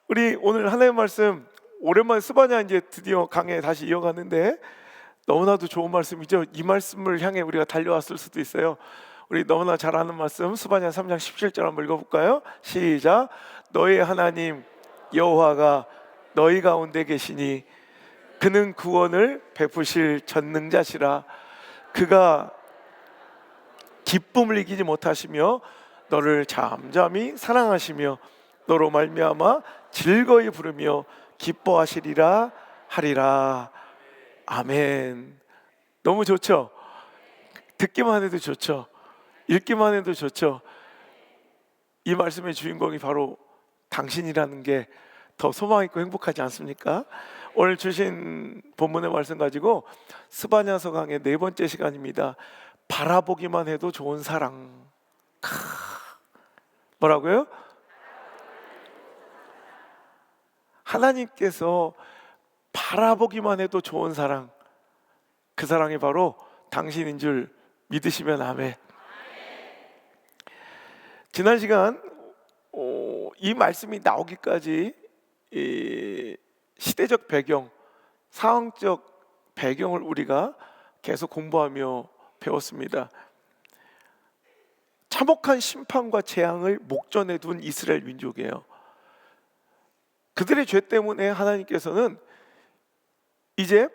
우리 오늘 하나님 말씀 오랜만에 스바냐 이제 드디어 강해 다시 이어가는데 너무나도 좋은 말씀이죠. 이 말씀을 향해 우리가 달려왔을 수도 있어요. 우리 너무나 잘 아는 말씀 스바냐 3장 17절 한번 읽어볼까요? 시작. 너의 하나님 여호와가 너희 가운데 계시니 그는 구원을 베푸실 전능자시라. 그가 기쁨을 이기지 못하시며 너를 잠잠히 사랑하시며 너로 말미암아 즐거이 부르며 기뻐하시리라 하리라. 아멘. 너무 좋죠? 듣기만 해도 좋죠? 읽기만 해도 좋죠? 이 말씀의 주인공이 바로 당신이라는 게 더 소망 있고 행복하지 않습니까? 오늘 주신 본문의 말씀 가지고 스바냐서 강의 네 번째 시간입니다. 바라보기만 해도 좋은 사랑. 뭐라고요? 하나님께서 바라보기만 해도 좋은 사랑, 그 사랑이 바로 당신인 줄 믿으시면 아멘. 지난 시간 이 말씀이 나오기까지 이 시대적 배경, 상황적 배경을 우리가 계속 공부하며 배웠습니다. 참혹한 심판과 재앙을 목전에 둔 이스라엘 민족이에요. 그들의 죄 때문에 하나님께서는 이제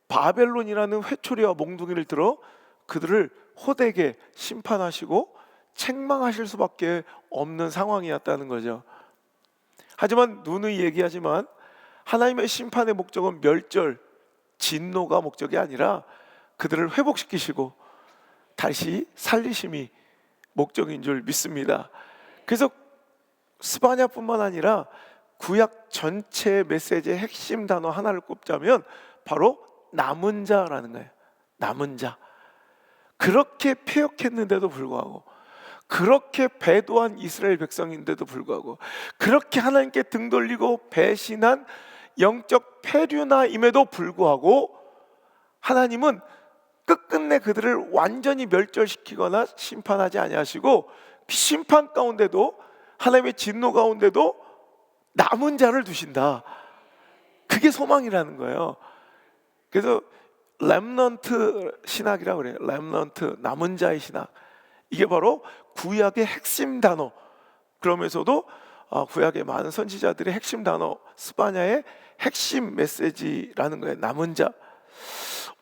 바벨론이라는 회초리와 몽둥이를 들어 그들을 호되게 심판하시고 책망하실 수밖에 없는 상황이었다는 거죠. 하지만 누누이 얘기하지만 하나님의 심판의 목적은 멸절, 진노가 목적이 아니라 그들을 회복시키시고 다시 살리심이 목적인 줄 믿습니다. 그래서 스바냐뿐만 아니라 구약 전체 메시지의 핵심 단어 하나를 꼽자면 바로 남은 자라는 거예요. 남은 자. 그렇게 패역했는데도 불구하고, 그렇게 배도한 이스라엘 백성인데도 불구하고, 그렇게 하나님께 등 돌리고 배신한 영적 패류나임에도 불구하고 하나님은 끝끝내 그들을 완전히 멸절시키거나 심판하지 아니하시고 심판 가운데도, 하나님의 진노 가운데도 남은 자를 두신다. 그게 소망이라는 거예요. 그래서 렘넌트 신학이라고 그래요. 렘넌트, 남은 자의 신학. 이게 바로 구약의 핵심 단어. 그러면서도 구약의 많은 선지자들의 핵심 단어, 스바냐의 핵심 메시지라는 거예요. 남은 자.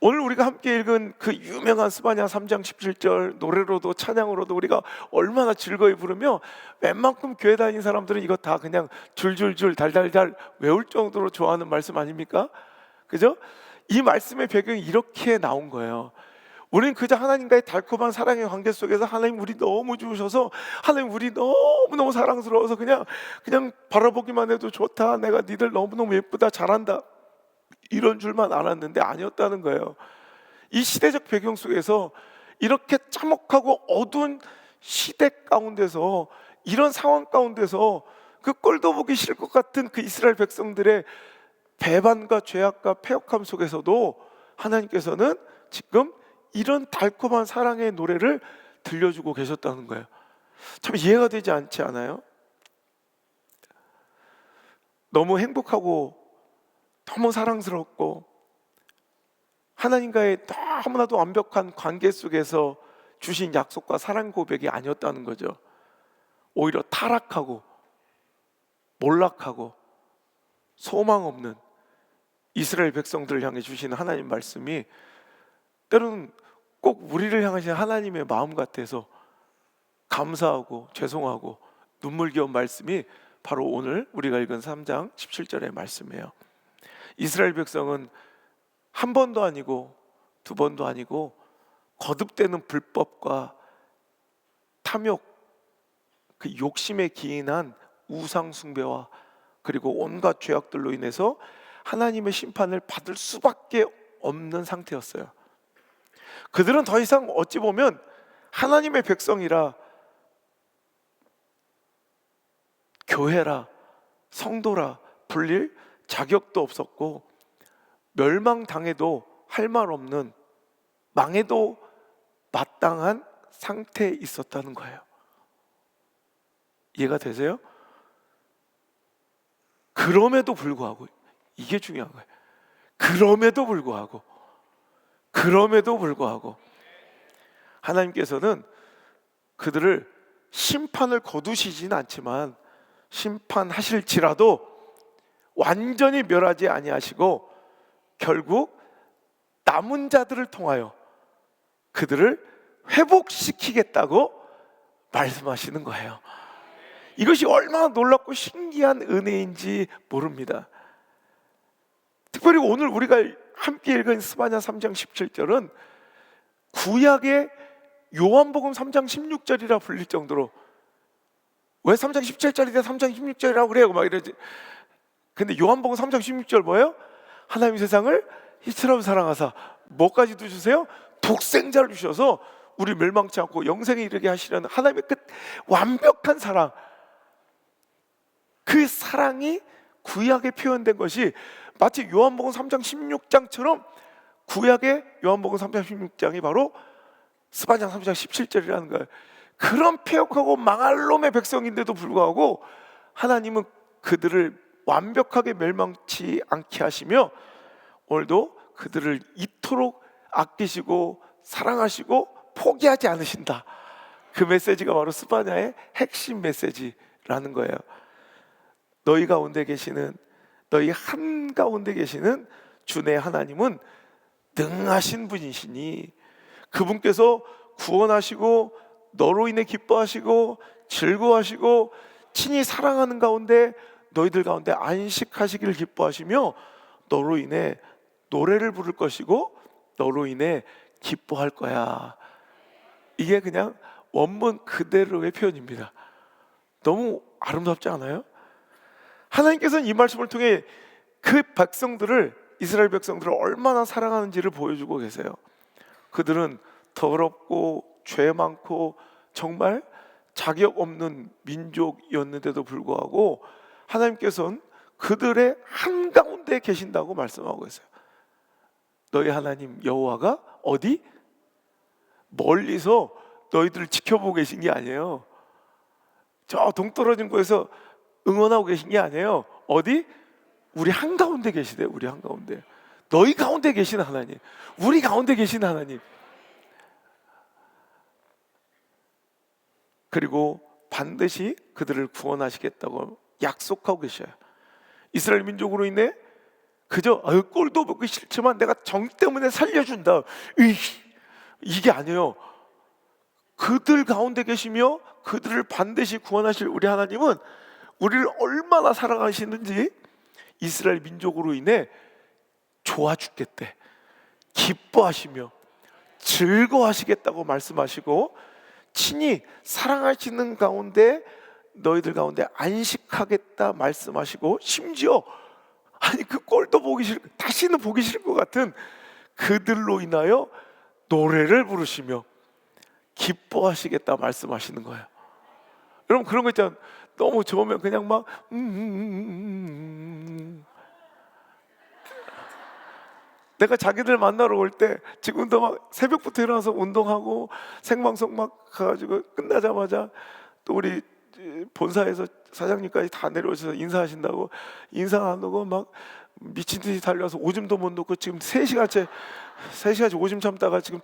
오늘 우리가 함께 읽은 그 유명한 스바냐 3장 17절 노래로도 찬양으로도 우리가 얼마나 즐거이 부르며 웬만큼 교회 다니는 사람들은 이거 다 그냥 줄줄줄 달달달 외울 정도로 좋아하는 말씀 아닙니까? 그죠? 이 말씀의 배경이 이렇게 나온 거예요. 우리는 그저 하나님과의 달콤한 사랑의 관계 속에서 하나님 우리 너무 좋으셔서, 하나님 우리 너무너무 사랑스러워서 그냥 바라보기만 해도 좋다, 내가 니들 너무너무 예쁘다, 잘한다, 이런 줄만 알았는데 아니었다는 거예요. 이 시대적 배경 속에서 이렇게 참혹하고 어두운 시대 가운데서, 이런 상황 가운데서 그 꼴도 보기 싫을 것 같은 그 이스라엘 백성들의 배반과 죄악과 패역함 속에서도 하나님께서는 지금 이런 달콤한 사랑의 노래를 들려주고 계셨다는 거예요. 참 이해가 되지 않지 않아요? 너무 행복하고 너무 사랑스럽고 하나님과의 너무나도 완벽한 관계 속에서 주신 약속과 사랑 고백이 아니었다는 거죠. 오히려 타락하고 몰락하고 소망 없는 이스라엘 백성들을 향해 주시는 하나님 말씀이 때로는 꼭 우리를 향하신 하나님의 마음 같아서 감사하고 죄송하고 눈물겨운 말씀이 바로 오늘 우리가 읽은 3장 17절의 말씀이에요. 이스라엘 백성은 한 번도 아니고 두 번도 아니고 거듭되는 불법과 탐욕, 그 욕심에 기인한 우상 숭배와 그리고 온갖 죄악들로 인해서 하나님의 심판을 받을 수밖에 없는 상태였어요. 그들은 더 이상 어찌 보면 하나님의 백성이라, 교회라, 성도라 불릴 자격도 없었고 멸망당해도 할 말 없는, 망해도 마땅한 상태에 있었다는 거예요. 이해가 되세요? 그럼에도 불구하고, 이게 중요한 거예요. 그럼에도 불구하고 하나님께서는 그들을 심판을 거두시지는 않지만 심판하실지라도 완전히 멸하지 아니하시고 결국 남은 자들을 통하여 그들을 회복시키겠다고 말씀하시는 거예요. 이것이 얼마나 놀랍고 신기한 은혜인지 모릅니다. 특별히 오늘 우리가 함께 읽은 스바냐 3장 17절은 구약의 요한복음 3장 16절이라 불릴 정도로, 왜 3장 17절인데 3장 16절이라고 그래요? 막 이러지. 근데 요한복음 3장 16절 뭐예요? 하나님 세상을 이처럼 사랑하사 뭐까지도 주세요? 독생자를 주셔서 우리 멸망치 않고 영생에 이르게 하시려는 하나님의 끝 완벽한 사랑, 그 사랑이 구약에 표현된 것이 마치 요한복음 3장 16장처럼 구약의 요한복음 3장 16장이 바로 스바냐 3장 17절이라는 거예요. 그런 폐역하고 망할 놈의 백성인데도 불구하고 하나님은 그들을 완벽하게 멸망치 않게 하시며 오늘도 그들을 이토록 아끼시고 사랑하시고 포기하지 않으신다. 그 메시지가 바로 스바냐의 핵심 메시지라는 거예요. 너희 가운데 계시는, 너희 한가운데 계시는 주 내 하나님은 능하신 분이시니 그분께서 구원하시고 너로 인해 기뻐하시고 즐거워하시고 친히 사랑하는 가운데 너희들 가운데 안식하시기를 기뻐하시며 너로 인해 노래를 부를 것이고 너로 인해 기뻐할 거야. 이게 그냥 원문 그대로의 표현입니다. 너무 아름답지 않아요? 하나님께서는 이 말씀을 통해 그 백성들을, 이스라엘 백성들을 얼마나 사랑하는지를 보여주고 계세요. 그들은 더럽고 죄 많고 정말 자격 없는 민족이었는데도 불구하고 하나님께서는 그들의 한가운데 계신다고 말씀하고 있어요. 너희 하나님 여호와가 어디? 멀리서 너희들을 지켜보고 계신 게 아니에요. 저 동떨어진 곳에서 응원하고 계신 게 아니에요. 어디? 우리 한가운데 계시대요. 우리 한가운데. 너희 가운데 계신 하나님, 우리 가운데 계신 하나님. 그리고 반드시 그들을 구원하시겠다고 약속하고 계셔요. 이스라엘 민족으로 인해 그저 꼴도 보기 싫지만 내가 정 때문에 살려준다, 이게 아니에요. 그들 가운데 계시며 그들을 반드시 구원하실 우리 하나님은 우리를 얼마나 사랑하시는지 이스라엘 민족으로 인해 좋아 죽겠대, 기뻐하시며 즐거워하시겠다고 말씀하시고 친히 사랑하시는 가운데 너희들 가운데 안식하겠다 말씀하시고 심지어 아니 그 꼴도 보기 싫고 다시는 보기 싫을 것 같은 그들로 인하여 노래를 부르시며 기뻐하시겠다 말씀하시는 거예요. 여러분 그런 거 있잖아요. 너무 좋으면 그냥 막 내가 자기들 만나러 올 때 지금도 막 새벽부터 일어나서 운동하고 생방송 막 가가지고 끝나자마자 또 우리 본사에서 사장님까지 다 내려오셔서 인사하신다고 인사 안 하고 막 미친 듯이 달려와서 오줌도 못 놓고 지금 3시간째 오줌 참다가 지금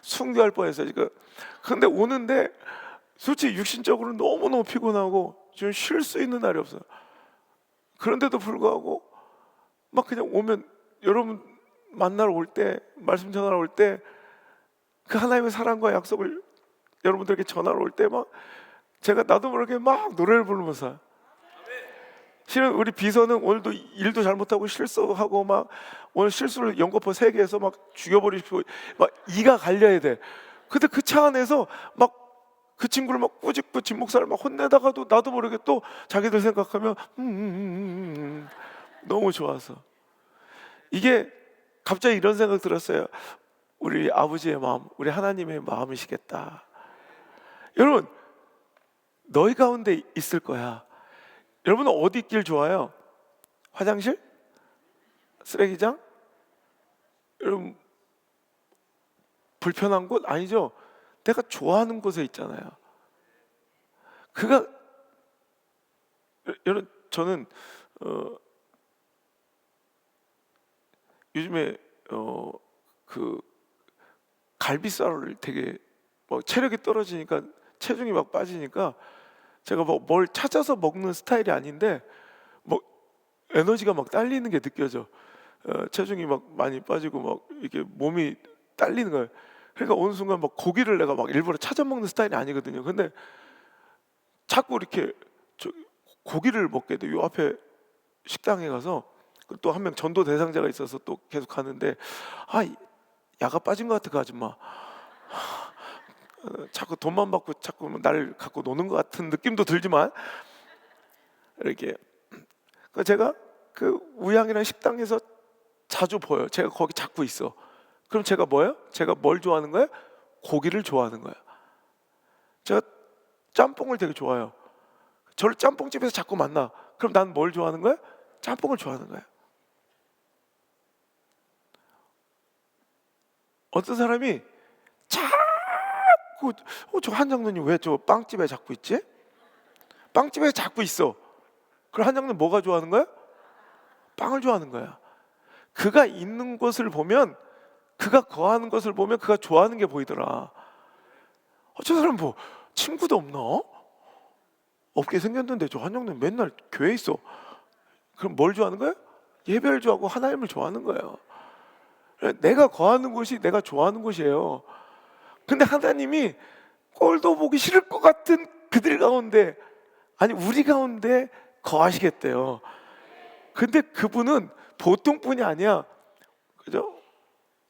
숭교할 뻔했어요 지금. 근데 오는데 솔직히 육신적으로 너무너무 피곤하고 지금 쉴 수 있는 날이 없어요. 그런데도 불구하고 막 그냥 오면, 여러분 만나러 올 때, 말씀 전하러 올 때 그 하나님의 사랑과 약속을 여러분들에게 전하러 올 때 막 제가 나도 모르게 막 노래를 부르면서, 실은 우리 비서는 오늘도 일도 잘못하고 실수하고 막 오늘 실수를 연거푸 3개 해서 막 죽여버리고 막 이가 갈려야 돼. 근데 그 차 안에서 막 그 친구를 막 꾸짖고 진목살을 막 혼내다가도 나도 모르게 또 자기들 생각하면 너무 좋아서. 이게 갑자기 이런 생각 들었어요. 우리 아버지의 마음, 우리 하나님의 마음이시겠다. 여러분 너희 가운데 있을 거야. 여러분은 어디 있길 좋아요? 화장실? 쓰레기장? 여러분 불편한 곳? 아니죠. 내가 좋아하는 곳에 있잖아요. 그가, 여러분 저는 어, 요즘에 그 갈비살을 되게 뭐 체력이 떨어지니까 체중이 막 빠지니까 제가 뭐 뭘 찾아서 먹는 스타일이 아닌데 뭐 에너지가 막 딸리는 게 느껴져. 체중이 막 많이 빠지고 막 이렇게 몸이 딸리는 거예요. 그러니까 어느 순간 막 고기를 내가 막 일부러 찾아 먹는 스타일이 아니거든요. 근데 자꾸 이렇게 고기를 먹게 돼. 요 앞에 식당에 가서 또 한 명 전도 대상자가 있어서 또 계속 가는데 야가 빠진 것 같아 그 아줌마. 자꾸 돈만 받고 자꾸 나를 갖고 노는 것 같은 느낌도 들지만 이렇게 제가 그 우양이라는 식당에서 자주 보여요. 제가 거기 자꾸 있어. 그럼 제가 뭐예요? 제가 뭘 좋아하는 거예요? 고기를 좋아하는 거예요. 제가 짬뽕을 되게 좋아해요. 저를 짬뽕집에서 자꾸 만나. 그럼 난 뭘 좋아하는 거예요? 짬뽕을 좋아하는 거예요. 어떤 사람이 자꾸 저 한장로님 왜 저 빵집에 자꾸 있지? 빵집에 자꾸 있어. 그럼 한장로님 뭐가 좋아하는 거야? 빵을 좋아하는 거야. 그가 있는 곳을 보면, 그가 거하는 것을 보면 그가 좋아하는 게 보이더라. 저 사람 뭐 친구도 없나? 없게 생겼는데 저 한장로님 맨날 교회에 있어. 그럼 뭘 좋아하는 거야? 예배를 좋아하고 하나님을 좋아하는 거예요. 내가 거하는 곳이 내가 좋아하는 곳이에요. 근데 하나님이 꼴도 보기 싫을 것 같은 그들 가운데, 아니 우리 가운데 거하시겠대요. 근데 그분은 보통 분이 아니야. 그죠?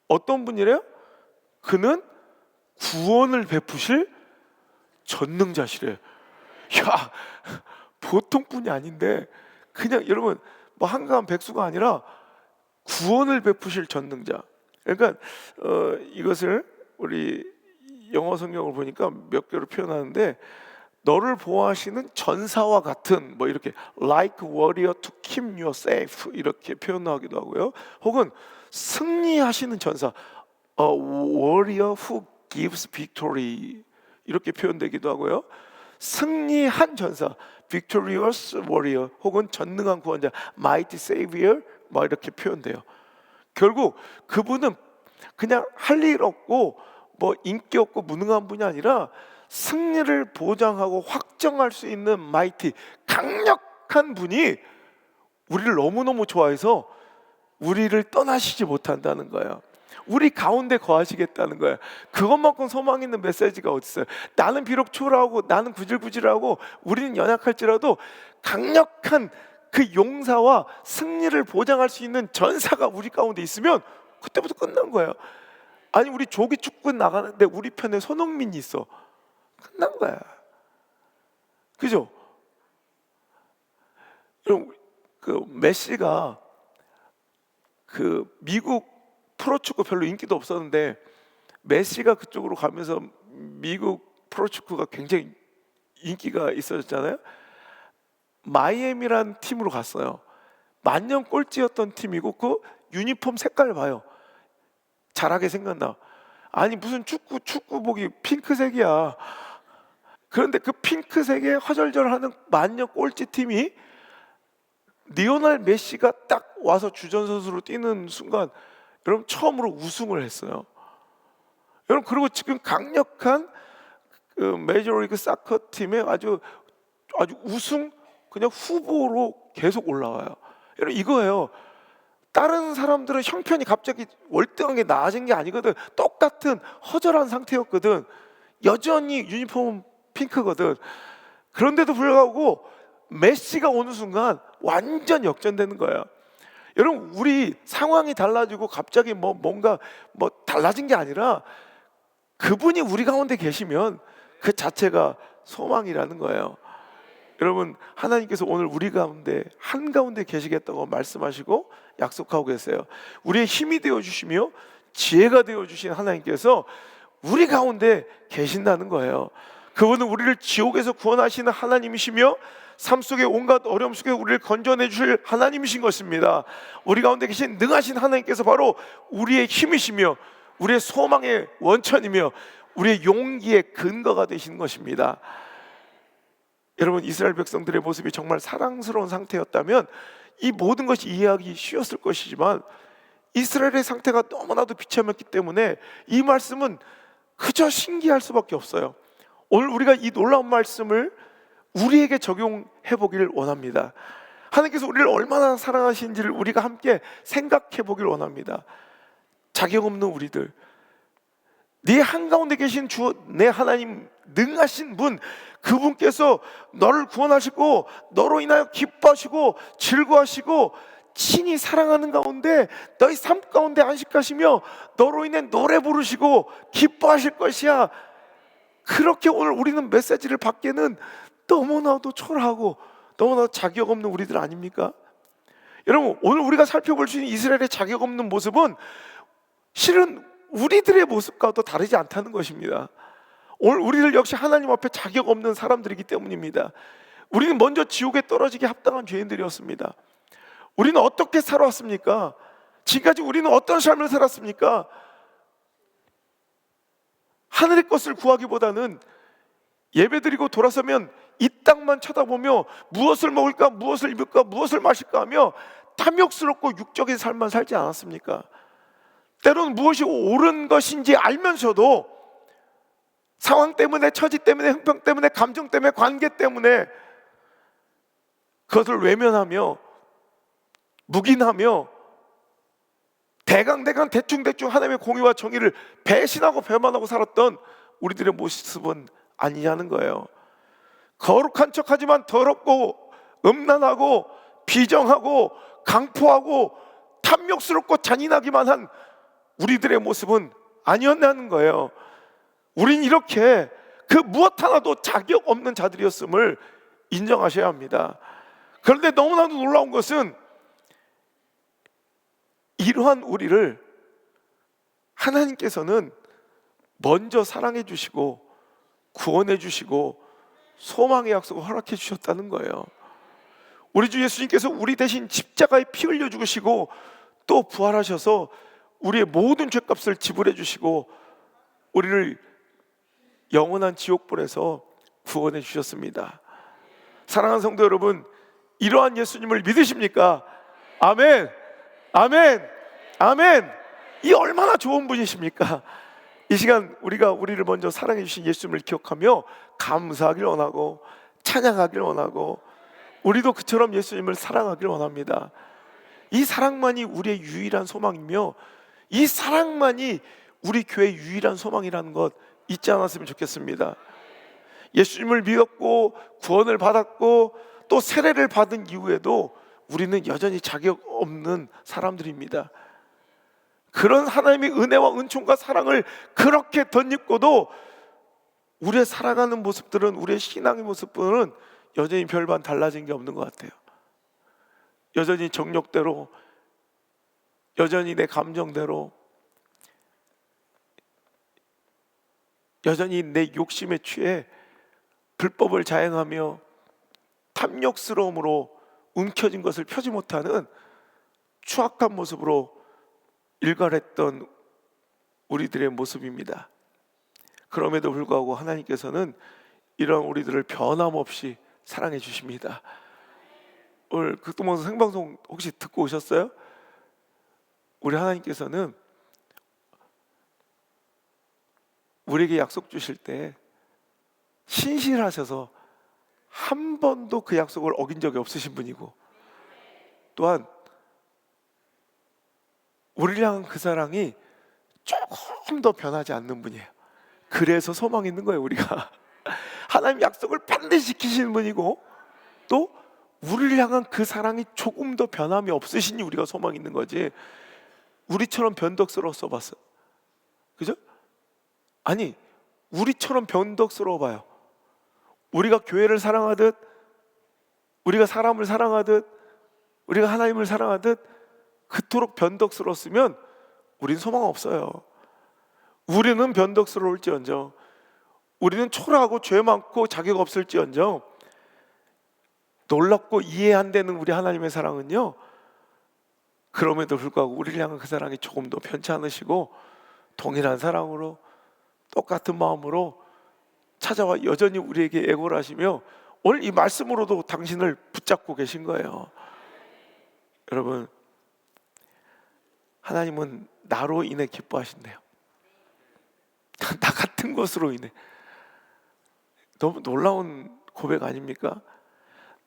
어떤 분이래요? 그는 구원을 베푸실 전능자시래. 야, 보통 분이 아닌데 그냥 여러분 뭐 한가한 백수가 아니라 구원을 베푸실 전능자. 그러니까 이것을 우리 영어 성경을 보니까 몇 개로 표현하는데, 너를 보호하시는 전사와 같은, 뭐 이렇게 like warrior to keep you safe 이렇게 표현하기도 하고요. 혹은 승리하시는 전사, a warrior who gives victory 이렇게 표현되기도 하고요. 승리한 전사, victorious warrior, 혹은 전능한 구원자, mighty savior, 뭐 이렇게 표현돼요. 결국 그분은 그냥 할 일 없고 뭐 인기 없고 무능한 분이 아니라 승리를 보장하고 확정할 수 있는 마이티, 강력한 분이 우리를 너무너무 좋아해서 우리를 떠나시지 못한다는 거예요. 우리 가운데 거하시겠다는 거예요. 그것만큼 소망 있는 메시지가 어디 있어요? 나는 비록 초라하고 나는 구질구질하고 우리는 연약할지라도 강력한 그 용사와 승리를 보장할 수 있는 전사가 우리 가운데 있으면 그때부터 끝난 거예요. 아니 우리 조기 축구 나가는데 우리 편에 손흥민이 있어. 끝난 거야. 그죠? 그럼 그 메시가 그 미국 프로축구 별로 인기도 없었는데 메시가 그쪽으로 가면서 미국 프로축구가 굉장히 인기가 있어졌잖아요. 마이애미라는 팀으로 갔어요. 만년 꼴찌였던 팀이고 그 유니폼 색깔 봐요. 잘하게 생겼나? 아니 무슨 축구복이 핑크색이야. 그런데 그 핑크색에 허절절하는 만년 꼴찌 팀이 리오넬 메시가 딱 와서 주전 선수로 뛰는 순간 여러분 처음으로 우승을 했어요. 여러분 그리고 지금 강력한 그 메이저리그 사커 팀에 아주 우승 그냥 후보로 계속 올라와요. 여러분 이거예요. 다른 사람들은 형편이 갑자기 월등하게 나아진 게 아니거든. 똑같은 허전한 상태였거든. 여전히 유니폼 핑크거든. 그런데도 불구하고 메시가 오는 순간 완전 역전되는 거예요. 여러분 우리 상황이 달라지고 갑자기 뭔가 달라진 게 아니라 그분이 우리 가운데 계시면 그 자체가 소망이라는 거예요. 여러분 하나님께서 오늘 우리 가운데 한가운데 계시겠다고 말씀하시고 약속하고 계세요. 우리의 힘이 되어주시며 지혜가 되어주신 하나님께서 우리 가운데 계신다는 거예요. 그분은 우리를 지옥에서 구원하시는 하나님이시며 삶 속의 온갖 어려움 속에 우리를 건져내 주실 하나님이신 것입니다. 우리 가운데 계신 능하신 하나님께서 바로 우리의 힘이시며 우리의 소망의 원천이며 우리의 용기의 근거가 되시는 것입니다. 여러분, 이스라엘 백성들의 모습이 정말 사랑스러운 상태였다면 이 모든 것이 이해하기 쉬웠을 것이지만 이스라엘의 상태가 너무나도 비참했기 때문에 이 말씀은 그저 신기할 수밖에 없어요. 오늘 우리가 이 놀라운 말씀을 우리에게 적용해 보기를 원합니다. 하나님께서 우리를 얼마나 사랑하시는지를 우리가 함께 생각해 보기를 원합니다. 자격 없는 우리들, 네 한가운데 계신 주 내 하나님 능하신 분, 그분께서 너를 구원하시고 너로 인하여 기뻐하시고 즐거워하시고 친히 사랑하는 가운데 너희 삶 가운데 안식하시며 너로 인해 노래 부르시고 기뻐하실 것이야. 그렇게 오늘 우리는 메시지를 받기에는 너무나도 초라하고 너무나도 자격 없는 우리들 아닙니까? 여러분, 오늘 우리가 살펴볼 수 있는 이스라엘의 자격 없는 모습은 실은 우리들의 모습과도 다르지 않다는 것입니다. 오늘 우리들 역시 하나님 앞에 자격 없는 사람들이기 때문입니다. 우리는 먼저 지옥에 떨어지게 합당한 죄인들이었습니다. 우리는 어떻게 살아왔습니까? 지금까지 우리는 어떤 삶을 살았습니까? 하늘의 것을 구하기보다는 예배드리고 돌아서면 이 땅만 쳐다보며 무엇을 먹을까, 무엇을 입을까, 무엇을 마실까 하며 탐욕스럽고 육적인 삶만 살지 않았습니까? 때로는 무엇이 옳은 것인지 알면서도 상황 때문에, 처지 때문에, 형편 때문에, 감정 때문에, 관계 때문에 그것을 외면하며 묵인하며 대강 대충 하나님의 공의와 정의를 배신하고 배반하고 살았던 우리들의 모습은 아니냐는 거예요. 거룩한 척하지만 더럽고 음란하고 비정하고 강포하고 탐욕스럽고 잔인하기만 한 우리들의 모습은 아니었다는 거예요. 우린 이렇게 그 무엇 하나도 자격 없는 자들이었음을 인정하셔야 합니다. 그런데 너무나도 놀라운 것은 이러한 우리를 하나님께서는 먼저 사랑해 주시고 구원해 주시고 소망의 약속을 허락해 주셨다는 거예요. 우리 주 예수님께서 우리 대신 십자가에 피 흘려 죽으시고 또 부활하셔서 우리의 모든 죄값을 지불해 주시고 우리를 영원한 지옥불에서 구원해 주셨습니다. 사랑하는 성도 여러분, 이러한 예수님을 믿으십니까? 아멘, 아멘, 아멘. 이 얼마나 좋은 분이십니까? 이 시간 우리가 우리를 먼저 사랑해 주신 예수님을 기억하며 감사하길 원하고 찬양하길 원하고 우리도 그처럼 예수님을 사랑하길 원합니다. 이 사랑만이 우리의 유일한 소망이며 이 사랑만이 우리 교회의 유일한 소망이라는 것 잊지 않았으면 좋겠습니다. 예수님을 믿었고 구원을 받았고 또 세례를 받은 이후에도 우리는 여전히 자격 없는 사람들입니다. 그런 하나님의 은혜와 은총과 사랑을 그렇게 덧입고도 우리의 살아가는 모습들은, 우리의 신앙의 모습들은 여전히 별반 달라진 게 없는 것 같아요. 여전히 정욕대로, 여전히 내 감정대로, 여전히 내 욕심에 취해 불법을 자행하며 탐욕스러움으로 움켜진 것을 펴지 못하는 추악한 모습으로 일갈했던 우리들의 모습입니다. 그럼에도 불구하고 하나님께서는 이런 우리들을 변함없이 사랑해 주십니다. 오늘 극동방송 생방송 혹시 듣고 오셨어요? 우리 하나님께서는 우리에게 약속 주실 때 신실하셔서 한 번도 그 약속을 어긴 적이 없으신 분이고, 또한 우리를 향한 그 사랑이 조금 더 변하지 않는 분이에요. 그래서 소망이 있는 거예요. 우리가 하나님 약속을 반드시 지키시는 분이고, 또 우리를 향한 그 사랑이 조금 더 변함이 없으시니 우리가 소망이 있는 거지, 우리처럼 변덕스러웠어 봤어? 그죠? 아니, 우리처럼 변덕스러워 봐요. 우리가 교회를 사랑하듯, 우리가 사람을 사랑하듯, 우리가 하나님을 사랑하듯 그토록 변덕스러웠으면 우린 소망 없어요. 우리는 변덕스러울지언정, 우리는 초라하고 죄 많고 자격 없을지언정, 놀랍고 이해 안 되는 우리 하나님의 사랑은요, 그럼에도 불구하고 우리를 향한 그 사랑이 조금 더 편치 않으시고 동일한 사랑으로 똑같은 마음으로 찾아와 여전히 우리에게 애고를 하시며 오늘 이 말씀으로도 당신을 붙잡고 계신 거예요. 여러분, 하나님은 나로 인해 기뻐하신대요. 나 같은 것으로 인해. 너무 놀라운 고백 아닙니까?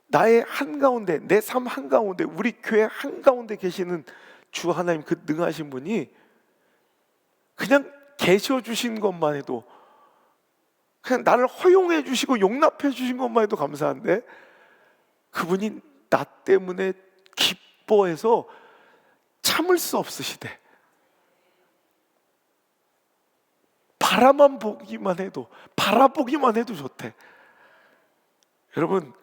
나의 한가운데, 내 삶 한가운데, 우리 교회 한가운데 계시는 주 하나님, 그 능하신 분이 그냥 계셔 주신 것만 해도, 그냥 나를 허용해 주시고 용납해 주신 것만 해도 감사한데, 그분이 나 때문에 기뻐해서 참을 수 없으시대. 바라보기만 해도 좋대. 여러분,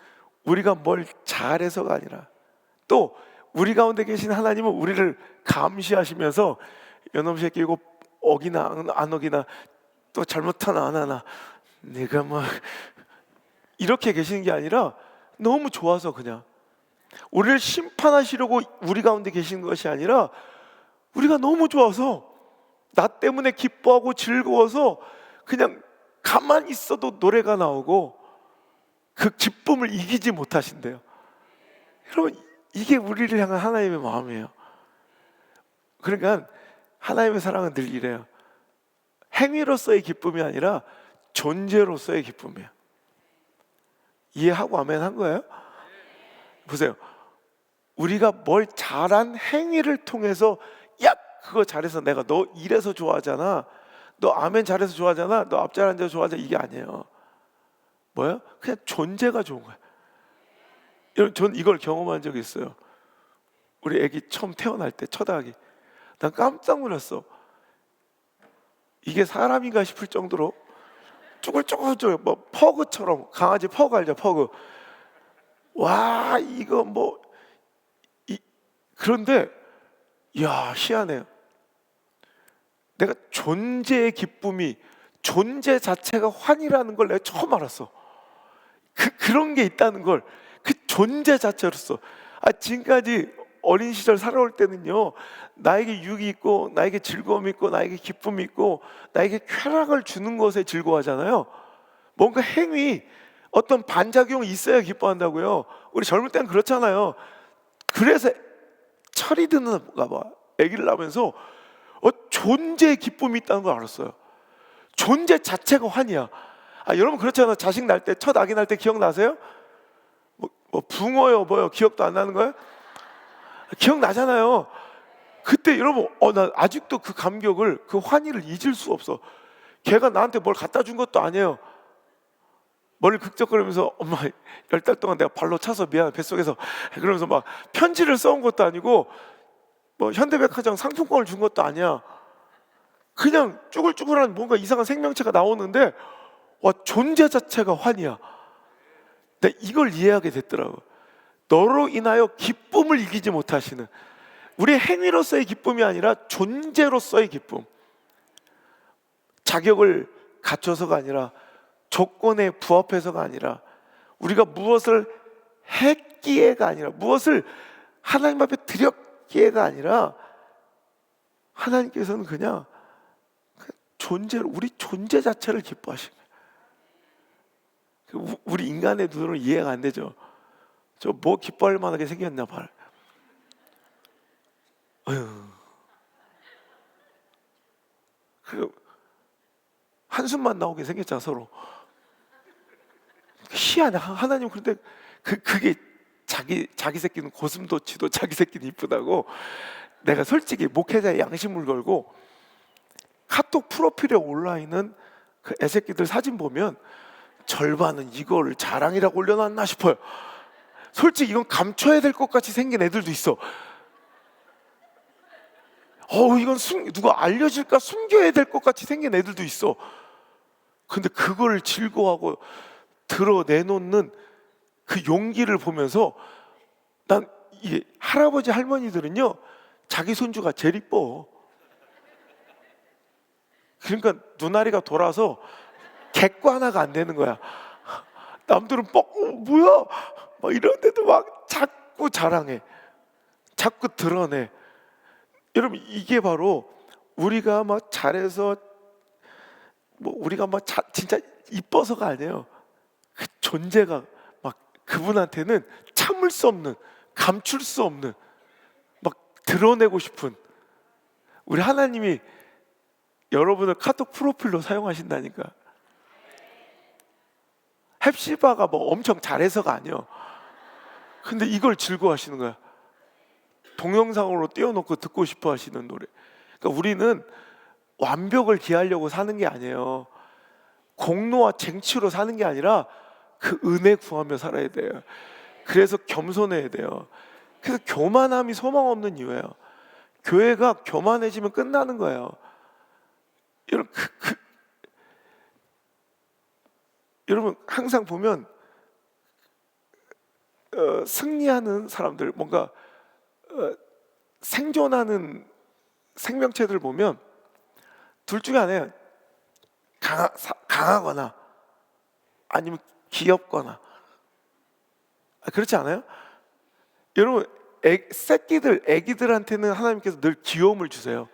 우리가 뭘 잘해서가 아니라, 또 우리 가운데 계신 하나님은 우리를 감시하시면서 요놈 새끼 이거 어기나 안 어기나, 또 잘못하나 안 하나, 네가 뭐 이렇게 계시는 게 아니라 너무 좋아서 그냥 우리를 심판하시려고 우리 가운데 계시는 것이 아니라, 우리가 너무 좋아서 나 때문에 기뻐하고 즐거워서 그냥 가만히 있어도 노래가 나오고 그 기쁨을 이기지 못하신대요. 여러분, 이게 우리를 향한 하나님의 마음이에요. 그러니까 하나님의 사랑은 늘 이래요. 행위로서의 기쁨이 아니라 존재로서의 기쁨이에요. 이해하고 아멘 한 거예요? 보세요, 우리가 뭘 잘한 행위를 통해서, 야 그거 잘해서 내가 너 이래서 좋아하잖아, 너 아멘 잘해서 좋아하잖아, 너 앞자리 앉아서 좋아하잖아, 이게 아니에요. 뭐야? 그냥 존재가 좋은 거야. 여러분, 전 이걸 경험한 적이 있어요. 우리 애기 처음 태어날 때, 첫 아기, 난 깜짝 놀랐어. 이게 사람인가 싶을 정도로 쭈글쭈글, 뭐 퍼그처럼, 강아지 퍼그 알죠? 퍼그. 와, 이거 뭐 그런데 야, 희한해요. 내가 존재의 기쁨이, 존재 자체가 환이라는 걸 내가 처음 알았어. 그런 게 있다는 걸, 그 존재 자체로서. 지금까지 어린 시절 살아올 때는요, 나에게 유익이 있고, 나에게 즐거움이 있고, 나에게 기쁨이 있고, 나에게 쾌락을 주는 것에 즐거워하잖아요. 뭔가 행위, 어떤 반작용이 있어야 기뻐한다고요. 우리 젊을 때는 그렇잖아요. 그래서 철이 드는가 봐. 아기를 낳으면서 존재의 기쁨이 있다는 걸 알았어요. 존재 자체가 환이야. 여러분 그렇잖아요. 자식 날 때, 첫 아기 날 때 기억나세요? 뭐 붕어요 뭐요, 기억도 안 나는 거예요? 기억나잖아요. 그때 여러분, 나 아직도 그 감격을, 그 환희를 잊을 수 없어. 걔가 나한테 뭘 갖다 준 것도 아니에요. 머리를 극적거리면서 엄마 10달 동안 내가 발로 차서 미안해 뱃속에서, 그러면서 막 편지를 써온 것도 아니고, 뭐 현대백화점 상품권을 준 것도 아니야. 그냥 쭈글쭈글한 뭔가 이상한 생명체가 나오는데, 와, 존재 자체가 환이야. 내가 이걸 이해하게 됐더라고. 너로 인하여 기쁨을 이기지 못하시는, 우리의 행위로서의 기쁨이 아니라 존재로서의 기쁨. 자격을 갖춰서가 아니라, 조건에 부합해서가 아니라, 우리가 무엇을 했기에가 아니라, 무엇을 하나님 앞에 드렸기에가 아니라, 하나님께서는 그냥 존재로, 우리 존재 자체를 기뻐하시는 거예요. 우리 인간의 눈으로 이해가 안 되죠. 저 뭐 기뻐할 만하게 생겼냐 말. 그 한숨만 나오게 생겼잖아 서로. 희한해. 하나님, 그런데 그게 자기 새끼는 고슴도치도 자기 새끼는 이쁘다고. 내가 솔직히 목회자의 양심을 걸고 카톡 프로필에 올라있는 그 애새끼들 사진 보면 절반은 이걸 자랑이라고 올려놨나 싶어요. 솔직히 이건 감춰야 될 것 같이 생긴 애들도 있어. 이건 누가 알려질까 숨겨야 될 것 같이 생긴 애들도 있어. 근데 그걸 즐거워하고 드러내놓는 그 용기를 보면서, 난 이게 할아버지 할머니들은요, 자기 손주가 제일 이뻐. 그러니까 눈알이가 돌아서 객과 하나가 안 되는 거야. 남들은 뭐야 막 이런데도 막 자꾸 자랑해, 자꾸 드러내. 여러분, 이게 바로 우리가 막 잘해서, 뭐 우리가 막 진짜 이뻐서가 아니에요. 그 존재가 막 그분한테는 참을 수 없는, 감출 수 없는, 막 드러내고 싶은, 우리 하나님이 여러분을 카톡 프로필로 사용하신다니까. 헵시바가 뭐 엄청 잘해서가 아니요. 근데 이걸 즐거워하시는 거야. 동영상으로 띄워놓고 듣고 싶어 하시는 노래. 그러니까 우리는 완벽을 기하려고 사는 게 아니에요. 공로와 쟁취로 사는 게 아니라 그 은혜 구하며 살아야 돼요. 그래서 겸손해야 돼요. 그래서 교만함이 소망 없는 이유예요. 교회가 교만해지면 끝나는 거예요. 여러분 항상 보면 승리하는 사람들, 뭔가 생존하는 생명체들 보면 둘 중에 하나예요. 강하거나 아니면 귀엽거나. 그렇지 않아요? 여러분 애기들한테는 하나님께서 늘 귀여움을 주세요.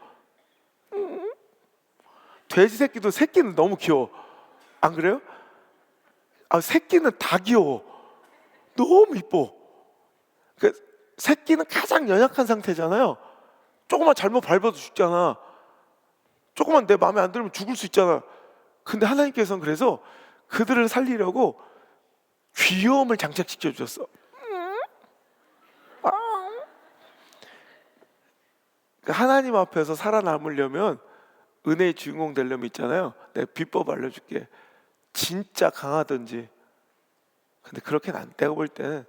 돼지 새끼는 너무 귀여워. 안 그래요? 새끼는 다 귀여워. 너무 이뻐. 그러니까 새끼는 가장 연약한 상태잖아요. 조금만 잘못 밟아도 죽잖아. 조금만 내 마음에 안 들면 죽을 수 있잖아. 근데 하나님께서는 그래서 그들을 살리려고 귀여움을 장착시켜 주셨어. 하나님 앞에서 살아남으려면, 은혜의 주인공 되려면 있잖아요. 내가 비법 알려줄게. 진짜 강하든지, 근데 그렇게는 안, 내가 볼 때는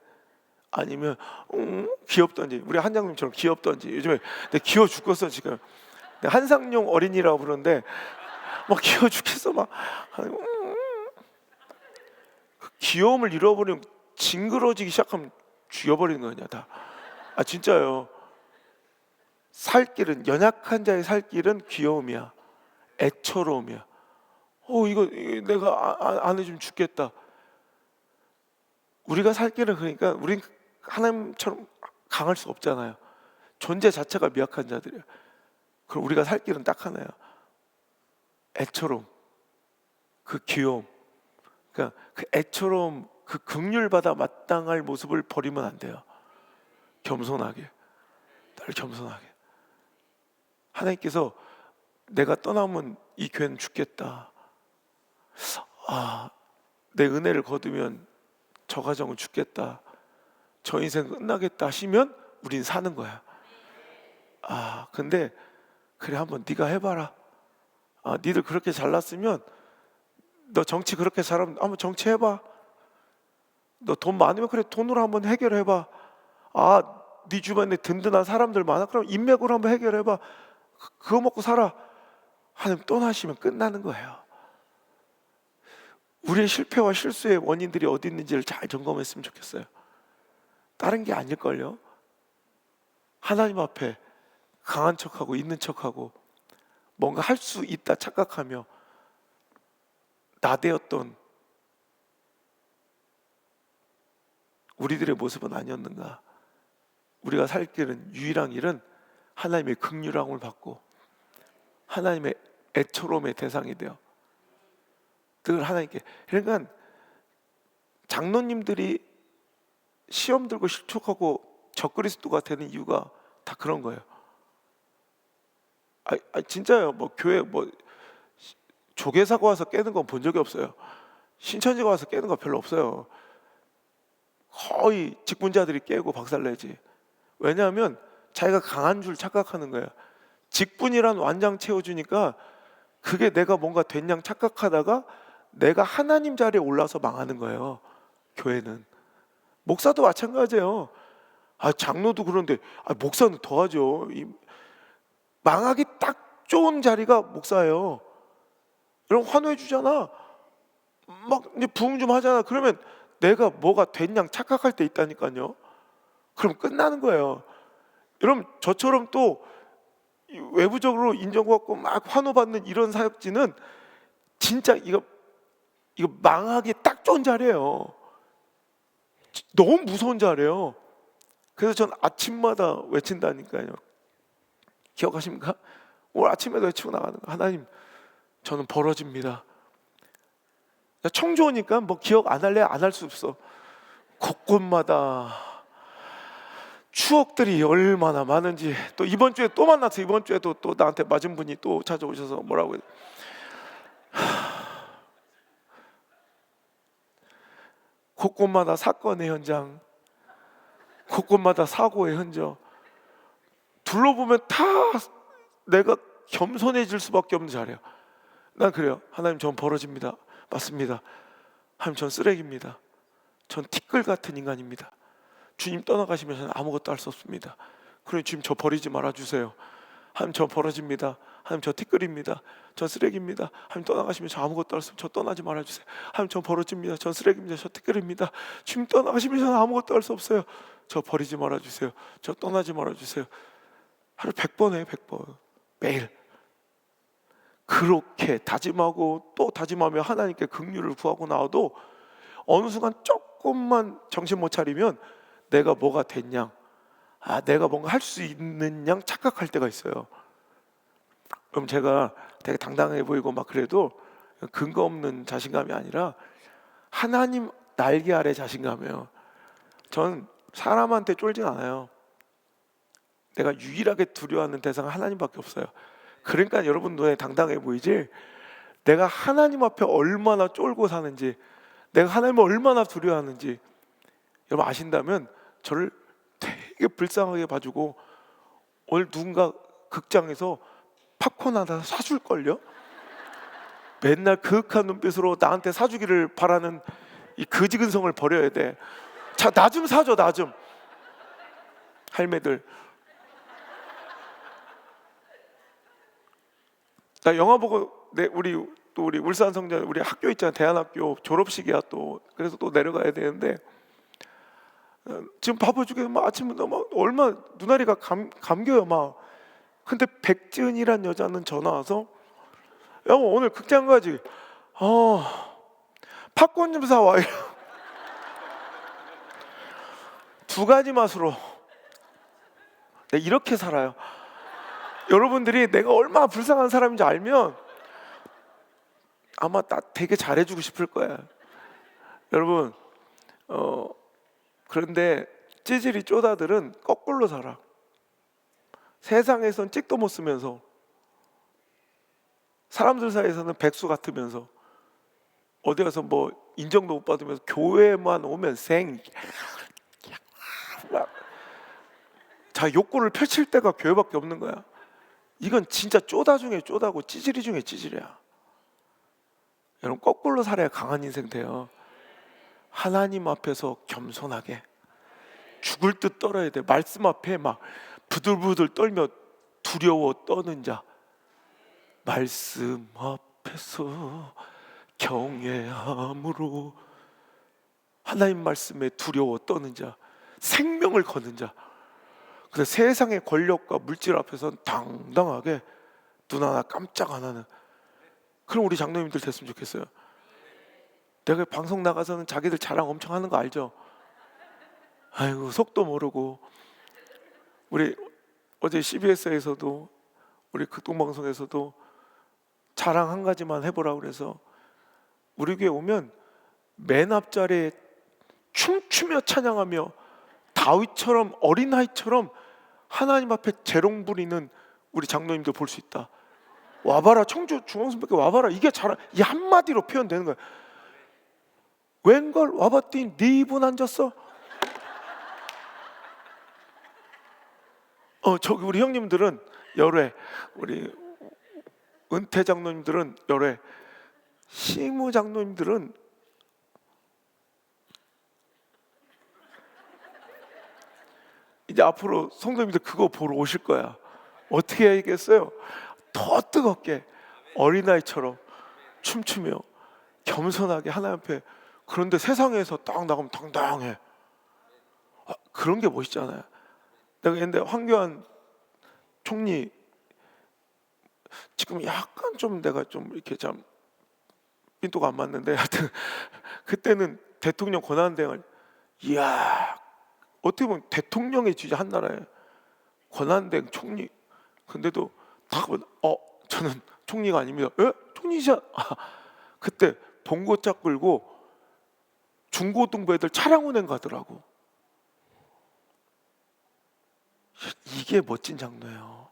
아니면 귀엽던지, 우리 한장님처럼 귀엽던지. 요즘에 내가 귀여워 죽겠어 지금. 내가 한상용 어린이라고 부르는데 막 귀여워 죽겠어. 막 그 귀여움을 잃어버리면 징그러지기 시작하면 죽여버리는 거냐 다. 진짜요. 살 길은, 연약한 자의 살 길은 귀여움이야. 애처로움이야. 이거 내가 안 해주면 죽겠다. 우리가 살 길은, 그러니까 우린 하나님처럼 강할 수 없잖아요. 존재 자체가 미약한 자들이야. 그럼 우리가 살 길은 딱 하나야. 애처로움, 그 귀여움. 그러니까 그 애처로움, 그 긍휼받아 마땅할 모습을 버리면 안 돼요. 겸손하게, 늘 겸손하게. 하나님께서 내가 떠나면 이 교회는 죽겠다. 내 은혜를 거두면 저 가정은 죽겠다. 저 인생 끝나겠다 하시면 우린 사는 거야. 근데 그래, 한번 네가 해봐라. 니들 그렇게 잘났으면, 너 정치 그렇게 잘하면 한번 정치 해봐. 너 돈 많으면 그래, 돈으로 한번 해결해봐. 네 주변에 든든한 사람들 많아, 그럼 인맥으로 한번 해결해봐. 그거 먹고 살아. 하나님 떠나시면 끝나는 거예요. 우리의 실패와 실수의 원인들이 어디 있는지를 잘 점검했으면 좋겠어요. 다른 게 아닐걸요. 하나님 앞에 강한 척하고 있는 척하고 뭔가 할 수 있다 착각하며 나대었던 우리들의 모습은 아니었는가. 우리가 살 길은, 유일한 길은 하나님의 긍휼함을 받고 하나님의 애처로움의 대상이 되어 늘 하나님께. 그러니까 장로님들이 시험 들고 실족하고 적그리스도가 되는 이유가 다 그런 거예요. 진짜요. 뭐 교회 뭐 조계사가 와서 깨는 건 본 적이 없어요. 신천지가 와서 깨는 거 별로 없어요. 거의 직분자들이 깨고 박살내지. 왜냐하면 자기가 강한 줄 착각하는 거예요. 직분이란 완장 채워주니까 그게 내가 뭔가 된 양 착각하다가 내가 하나님 자리에 올라서 망하는 거예요. 교회는. 목사도 마찬가지예요. 장로도 그런데 목사는 더하죠. 망하기 딱 좋은 자리가 목사예요. 여러분 환호해 주잖아. 막 이제 부흥 좀 하잖아. 그러면 내가 뭐가 된 양 착각할 때 있다니까요. 그럼 끝나는 거예요. 여러분 저처럼 또 외부적으로 인정받고 막 환호받는 이런 사역지는 진짜 이거 망하기 딱 좋은 자리예요. 너무 무서운 자리예요. 그래서 전 아침마다 외친다니까요. 기억하십니까? 오늘 아침에도 외치고 나가는 거. 하나님, 저는 벌어집니다. 청주오니까 뭐 기억 안 할래? 안 할 수 없어. 곳곳마다 추억들이 얼마나 많은지. 또 이번 주에 또 만나서 이번 주에도 또 나한테 맞은 분이 또 찾아오셔서 뭐라고 해요? 곳곳마다 사건의 현장, 곳곳마다 사고의 흔적. 둘러보면 다 내가 겸손해질 수밖에 없는 자리야. 난 그래요. 하나님, 전 벌어집니다. 맞습니다. 하나님, 전 쓰레기입니다. 전 티끌 같은 인간입니다. 주님 떠나가시면 저는 아무것도 할 수 없습니다. 그러니 주님, 저 버리지 말아주세요. 하나님, 저 벌어집니다. 하나님, 저 티끌입니다. 전 쓰레기입니다. 하나님, 떠나가시면 저 아무것도 할 수 없습니다. 저 떠나지 말아주세요. 하나님, 전 벌어집니다. 전 쓰레기입니다. 저 티끌입니다. 주님 떠나가시면 저는 아무것도 할 수 없어요. 저 버리지 말아주세요. 저 떠나지 말아주세요. 하루 100번 해요. 100번. 매일. 그렇게 다짐하고 또 다짐하며 하나님께 긍휼을 구하고 나와도 어느 순간 조금만 정신 못 차리면 내가 뭐가 됐냐, 내가 뭔가 할 수 있는 양 착각할 때가 있어요. 그럼 제가 되게 당당해 보이고 막 그래도 근거 없는 자신감이 아니라 하나님 날개 아래 자신감이에요. 전 사람한테 쫄진 않아요. 내가 유일하게 두려워하는 대상은 하나님밖에 없어요. 그러니까 여러분 눈에 당당해 보이지, 내가 하나님 앞에 얼마나 쫄고 사는지, 내가 하나님을 얼마나 두려워하는지 여러분 아신다면 저를 되게 불쌍하게 봐주고, 오늘 누군가 극장에서 팝콘 하나 사줄걸요? 맨날 그윽한 눈빛으로 나한테 사주기를 바라는 이 거지근성을 버려야 돼. 자, 나 좀 사줘, 나 좀. 할매들, 나 영화 보고 우리 울산 성전 우리 학교 있잖아, 대안학교 졸업식이야 또. 그래서 또 내려가야 되는데 지금 바빠 죽겠어. 막 아침부터 막 얼마 눈알이가 감겨요 막. 근데 백지은이란 여자는 전화 와서, 야 오늘 극장 가지. 팝콘 좀 사와. 두 가지 맛으로. 네, 이렇게 살아요. 여러분들이 내가 얼마나 불쌍한 사람인지 알면 아마 나 되게 잘해주고 싶을 거야. 여러분, 그런데 찌질이 쪼다들은 거꾸로 살아. 세상에선 찍도 못 쓰면서, 사람들 사이에서는 백수 같으면서, 어디 가서 뭐 인정도 못 받으면서, 교회만 오면 자, 욕구를 펼칠 때가 교회밖에 없는 거야. 이건 진짜 쪼다 중에 쪼다고 찌질이 중에 찌질이야. 여러분, 거꾸로 살아야 강한 인생 돼요. 하나님 앞에서 겸손하게 죽을 듯 떨어야 돼. 말씀 앞에 막 부들부들 떨며 두려워 떠는 자, 말씀 앞에서 경외함으로 하나님 말씀에 두려워 떠는 자, 생명을 거는 자. 근데 세상의 권력과 물질 앞에서는 당당하게 눈 하나 깜짝 안 하는 그럼 우리 장로님들 됐으면 좋겠어요. 내가 방송 나가서는 자기들 자랑 엄청 하는 거 알죠? 아이고 속도 모르고. 우리 어제 CBS에서도 우리 극동방송에서도 자랑 한 가지만 해보라고 그래서 우리 교회 오면 맨 앞자리에 춤추며 찬양하며 다윗처럼 어린아이처럼 하나님 앞에 재롱 부리는 우리 장로님들 볼 수 있다. 와봐라, 청주 중앙선교회 와봐라. 이게 자랑, 이 한마디로 표현되는 거야. 웬걸 와봤더니 네 입은 앉았어? 저기 우리 형님들은 열애, 우리 은퇴 장로님들은 열애, 시무 장로님들은 이제 앞으로 성도님들 그거 보러 오실 거야. 어떻게 해야겠어요? 더 뜨겁게 어린아이처럼 춤추며 겸손하게 하나님 앞에. 그런데 세상에서 딱 나가면 당당해. 그런 게 멋있잖아요. 내가 옛날에 황교안 총리 지금 약간 좀 내가 좀 이렇게 참 삔또가 안 맞는데 하여튼 그때는 대통령 권한대행을, 이야 어떻게 보면 대통령의 주자 한 나라에 권한대행 총리. 근데도 다 저는 총리가 아닙니다. 에? 총리시야? 그때 봉고차 끌고 중고등부 애들 차량 운행 가더라고. 이게 멋진 장로예요.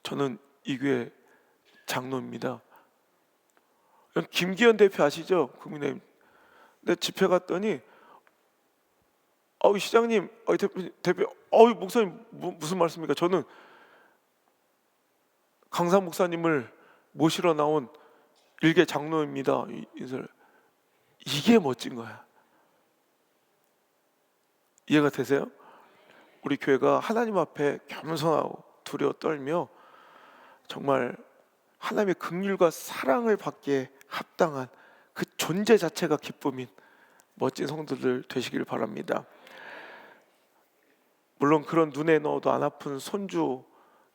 저는 이 교회 장로입니다. 김기현 대표 아시죠? 국민의힘. 내 집회 갔더니 시장님, 대표, 목사님 무슨 말씀입니까? 저는 강산 목사님을 모시러 나온 일개 장로입니다. 이게 멋진 거야. 이해가 되세요? 우리 교회가 하나님 앞에 겸손하고 두려워 떨며 정말 하나님의 긍휼과 사랑을 받기에 합당한 그 존재 자체가 기쁨인 멋진 성도들 되시길 바랍니다. 물론 그런 눈에 넣어도 안 아픈 손주,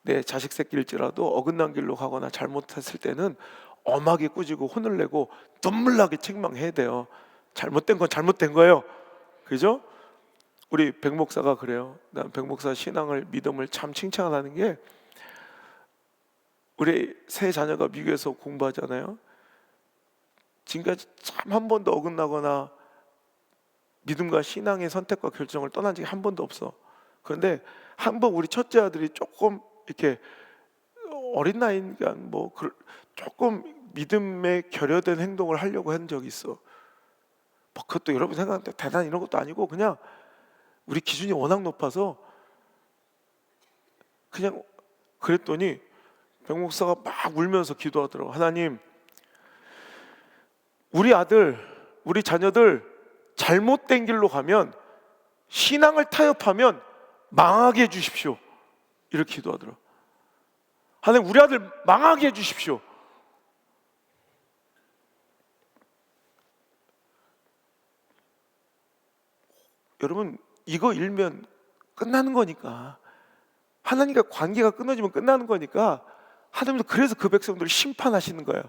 내 자식 새끼일지라도 어긋난 길로 가거나 잘못했을 때는 엄하게 꾸짖고 혼을 내고 눈물 나게 책망해야 돼요. 잘못된 건 잘못된 거예요. 그죠? 우리 백 목사가 그래요. 난 백 목사 신앙을, 믿음을 참 칭찬하는 게, 우리 세 자녀가 미국에서 공부하잖아요. 지금까지 참 한 번도 어긋나거나 믿음과 신앙의 선택과 결정을 떠난 적이 한 번도 없어. 그런데 한 번 우리 첫째 아들이 조금 이렇게 어린 나이니까 조금 믿음에 결여된 행동을 하려고 한 적이 있어. 그것도 여러분 생각하는데 대단히 이런 것도 아니고, 그냥 우리 기준이 워낙 높아서 그냥 그랬더니 백 목사가 막 울면서 기도하더라고. 하나님, 우리 아들, 우리 자녀들 잘못된 길로 가면, 신앙을 타협하면 망하게 해주십시오. 이렇게 기도하더라고. 하나님, 우리 아들 망하게 해주십시오. 여러분, 이거 잃으면 끝나는 거니까, 하나님과 관계가 끊어지면 끝나는 거니까, 하나님도 그래서 그 백성들을 심판하시는 거예요.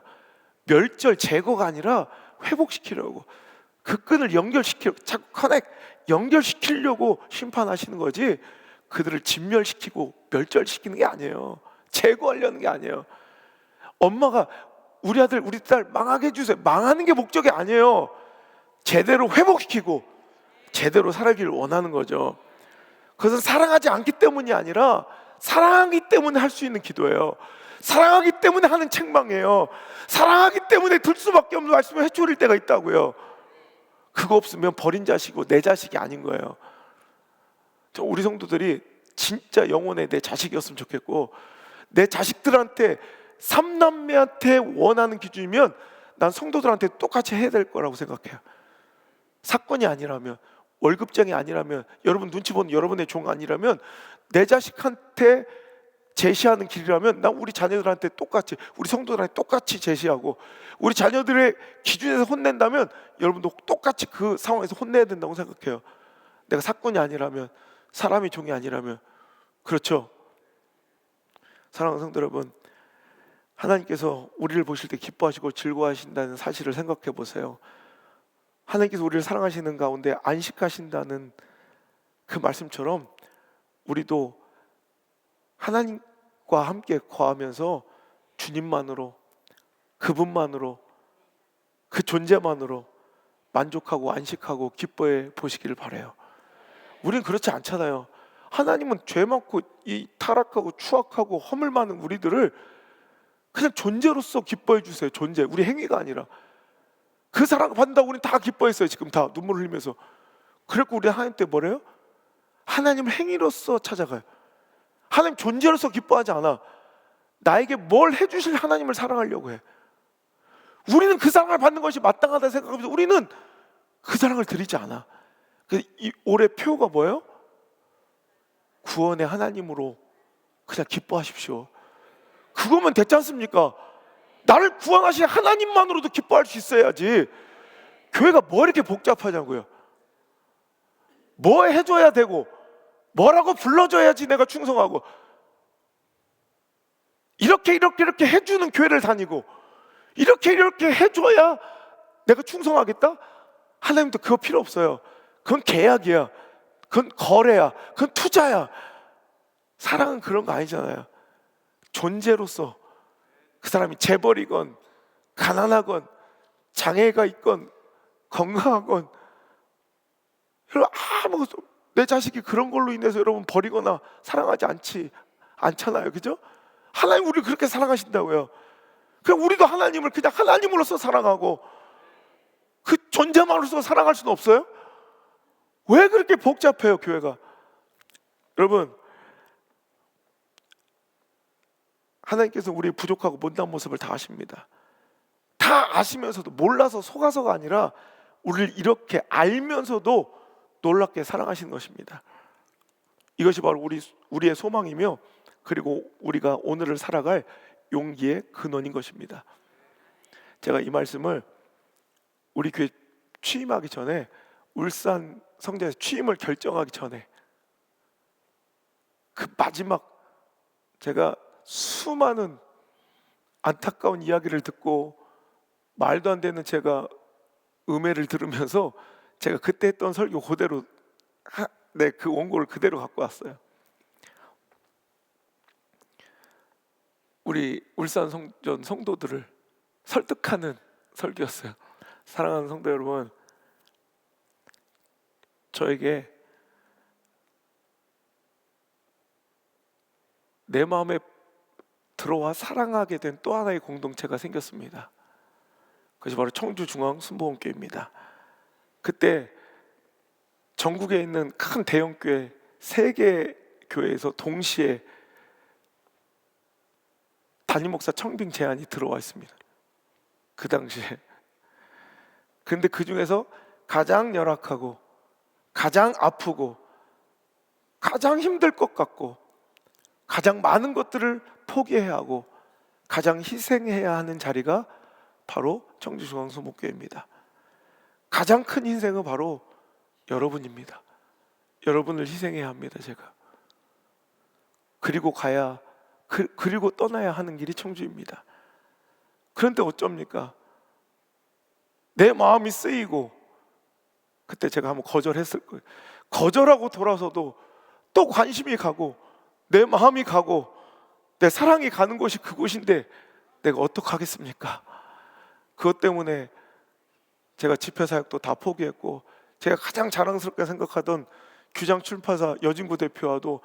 멸절, 제거가 아니라 회복시키려고, 그 끈을 연결시키려고, 자꾸 연결시키려고 심판하시는 거지, 그들을 진멸시키고 멸절시키는 게 아니에요. 제거하려는 게 아니에요. 엄마가 우리 아들, 우리 딸 망하게 해주세요, 망하는 게 목적이 아니에요. 제대로 회복시키고 제대로 살아기를 원하는 거죠. 그것은 사랑하지 않기 때문이 아니라 사랑하기 때문에 할 수 있는 기도예요. 사랑하기 때문에 하는 책망이에요. 사랑하기 때문에 들 수밖에 없는 말씀을 해초릴 때가 있다고요. 그거 없으면 버린 자식이고 내 자식이 아닌 거예요. 우리 성도들이 진짜 영혼의 내 자식이었으면 좋겠고, 내 자식들한테, 삼남매한테 원하는 기준이면 난 성도들한테 똑같이 해야 될 거라고 생각해요. 사건이 아니라면, 월급장이 아니라면, 여러분 눈치 보는 여러분의 종 아니라면, 내 자식한테 제시하는 길이라면 난 우리 자녀들한테 똑같이, 우리 성도들한테 똑같이 제시하고, 우리 자녀들의 기준에서 혼낸다면 여러분도 똑같이 그 상황에서 혼내야 된다고 생각해요. 내가 사건이 아니라면, 사람이 종이 아니라면. 그렇죠? 사랑하는 성도 여러분, 하나님께서 우리를 보실 때 기뻐하시고 즐거워하신다는 사실을 생각해 보세요. 하나님께서 우리를 사랑하시는 가운데 안식하신다는 그 말씀처럼 우리도 하나님과 함께 거하면서 주님만으로, 그분만으로, 그 존재만으로 만족하고 안식하고 기뻐해 보시기를 바라요. 우리는 그렇지 않잖아요. 하나님은 죄 많고 이 타락하고 추악하고 허물 많은 우리들을 그냥 존재로서 기뻐해 주세요. 존재, 우리 행위가 아니라. 그 사랑 받는다고 우리는 다 기뻐했어요. 지금 다 눈물을 흘리면서. 그랬고 우리 하나님 때 뭐래요? 하나님을 행위로서 찾아가요. 하나님 존재로서 기뻐하지 않아. 나에게 뭘 해주실 하나님을 사랑하려고 해. 우리는 그 사랑을 받는 것이 마땅하다 생각하면서 우리는 그 사랑을 드리지 않아. 이 올해 표가 뭐예요? 구원의 하나님으로 그냥 기뻐하십시오. 그거면 됐지 않습니까? 나를 구원하신 하나님만으로도 기뻐할 수 있어야지. 교회가 뭐 이렇게 복잡하냐고요. 뭐 해줘야 되고 뭐라고 불러줘야지 내가 충성하고, 이렇게 해주는 교회를 다니고 이렇게 해줘야 내가 충성하겠다? 하나님도 그거 필요 없어요. 그건 계약이야. 그건 거래야. 그건 투자야. 사랑은 그런 거 아니잖아요. 존재로서 그 사람이 재벌이건 가난하건 장애가 있건 건강하건 여러분 아무것도 내 자식이 그런 걸로 인해서 여러분 버리거나 사랑하지 않잖아요. 그죠? 하나님 우리를 그렇게 사랑하신다고요. 그럼 우리도 하나님을 그냥 하나님으로서 사랑하고 그 존재만으로서 사랑할 수는 없어요? 왜 그렇게 복잡해요, 교회가? 여러분, 하나님께서 우리의 부족하고 못난 모습을 다 아십니다. 다 아시면서도 몰라서 속아서가 아니라 우리를 이렇게 알면서도 놀랍게 사랑하시는 것입니다. 이것이 바로 우리의 소망이며 그리고 우리가 오늘을 살아갈 용기의 근원인 것입니다. 제가 이 말씀을 우리 교회 취임하기 전에 울산 성전에서 취임을 결정하기 전에 그 마지막 제가 수많은 안타까운 이야기를 듣고 말도 안 되는 제가 음해를 들으면서 제가 그때 했던 설교 그대로 그 원고를 그대로 갖고 왔어요. 우리 울산 성전 성도들을 설득하는 설교였어요. 사랑하는 성도 여러분, 저에게 내 마음에 들어와 사랑하게 된 또 하나의 공동체가 생겼습니다. 그것이 바로 청주중앙순복음교회입니다. 그때 전국에 있는 큰 대형교회 3개 교회에서 동시에 담임목사 청빙 제안이 들어와 있습니다. 그 당시에. 근데 그 중에서 가장 열악하고 가장 아프고 가장 힘들 것 같고 가장 많은 것들을 포기해야 하고 가장 희생해야 하는 자리가 바로 청주중앙순복음교회입니다. 가장 큰 희생은 바로 여러분입니다. 여러분을 희생해야 합니다. 제가. 그리고 그리고 떠나야 하는 길이 청주입니다. 그런데 어쩝니까? 내 마음이 쓰이고 그때 제가 한번 거절했을 거예요. 거절하고 돌아서도 또 관심이 가고 내 마음이 가고 내 사랑이 가는 곳이 그곳인데 내가 어떡하겠습니까? 그것 때문에 제가 집회사역도 다 포기했고 제가 가장 자랑스럽게 생각하던 규장출판사 여진구 대표와도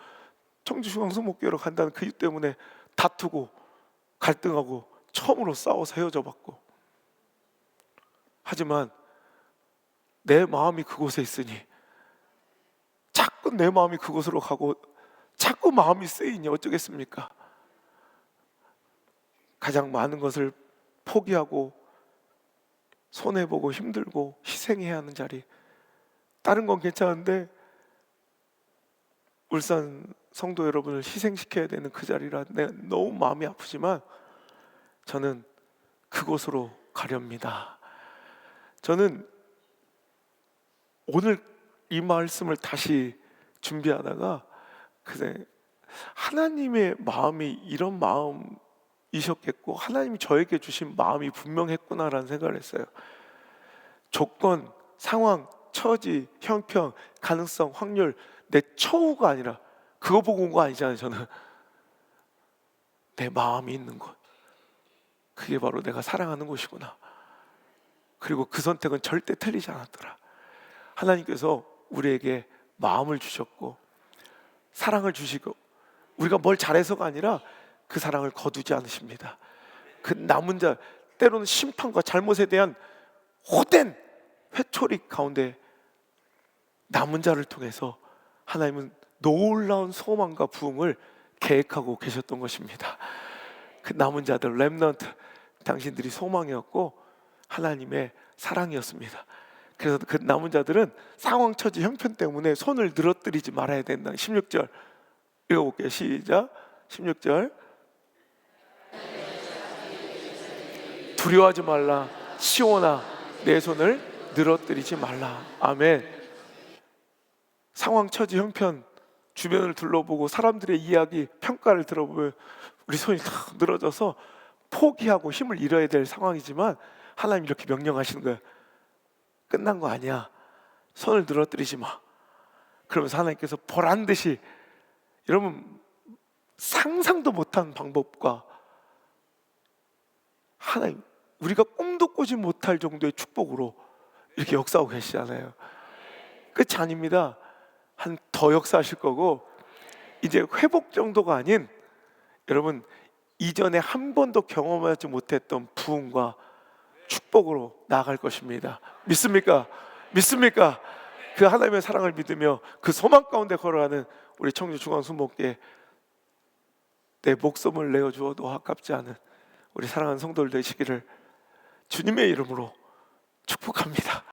청주중앙순복음교회로 간다는 그 이유 때문에 다투고 갈등하고 처음으로 싸워서 헤어져 봤고, 하지만 내 마음이 그곳에 있으니 자꾸 내 마음이 그곳으로 가고 자꾸 마음이 쓰이니 어쩌겠습니까? 가장 많은 것을 포기하고 손해보고 힘들고 희생해야 하는 자리, 다른 건 괜찮은데 울산 성도 여러분을 희생시켜야 되는 그 자리라 내가 너무 마음이 아프지만 저는 그곳으로 가렵니다. 저는 오늘 이 말씀을 다시 준비하다가 그새 하나님의 마음이 이런 마음이셨겠고 하나님이 저에게 주신 마음이 분명했구나라는 생각을 했어요. 조건, 상황, 처지, 형편, 가능성, 확률, 내 처우가 아니라 그거 보고 온 거 아니잖아요. 저는 내 마음이 있는 곳, 그게 바로 내가 사랑하는 곳이구나. 그리고 그 선택은 절대 틀리지 않았더라. 하나님께서 우리에게 마음을 주셨고 사랑을 주시고 우리가 뭘 잘해서가 아니라 그 사랑을 거두지 않으십니다. 그 남은 자, 때로는 심판과 잘못에 대한 호된 회초리 가운데 남은 자를 통해서 하나님은 놀라운 소망과 부흥을 계획하고 계셨던 것입니다. 그 남은 자들, 렘넌트, 당신들이 소망이었고 하나님의 사랑이었습니다. 그래서 그 남은 자들은 상황, 처지, 형편 때문에 손을 늘어뜨리지 말아야 된다. 16절 읽어볼게요. 시작. 16절 두려워하지 말라. 시온아, 내 손을 늘어뜨리지 말라. 아멘. 상황, 처지, 형편, 주변을 둘러보고 사람들의 이야기, 평가를 들어보면 우리 손이 탁 늘어져서 포기하고 힘을 잃어야 될 상황이지만 하나님 이렇게 명령하시는 거예요. 끝난 거 아니야. 손을 늘어뜨리지 마. 그러면서 하나님께서 보란 듯이, 여러분 상상도 못한 방법과 하나님, 우리가 꿈도 꾸지 못할 정도의 축복으로 이렇게 역사하고 계시잖아요. 끝이 아닙니다. 한 더 역사하실 거고, 이제 회복 정도가 아닌, 여러분 이전에 한 번도 경험하지 못했던 부흥과 축복으로 나아갈 것입니다. 믿습니까? 믿습니까? 그 하나님의 사랑을 믿으며 그 소망 가운데 걸어가는 우리 청주 중앙순복교회, 내 목숨을 내어 주어도 아깝지 않은 우리 사랑하는 성도들 되시기를 주님의 이름으로 축복합니다.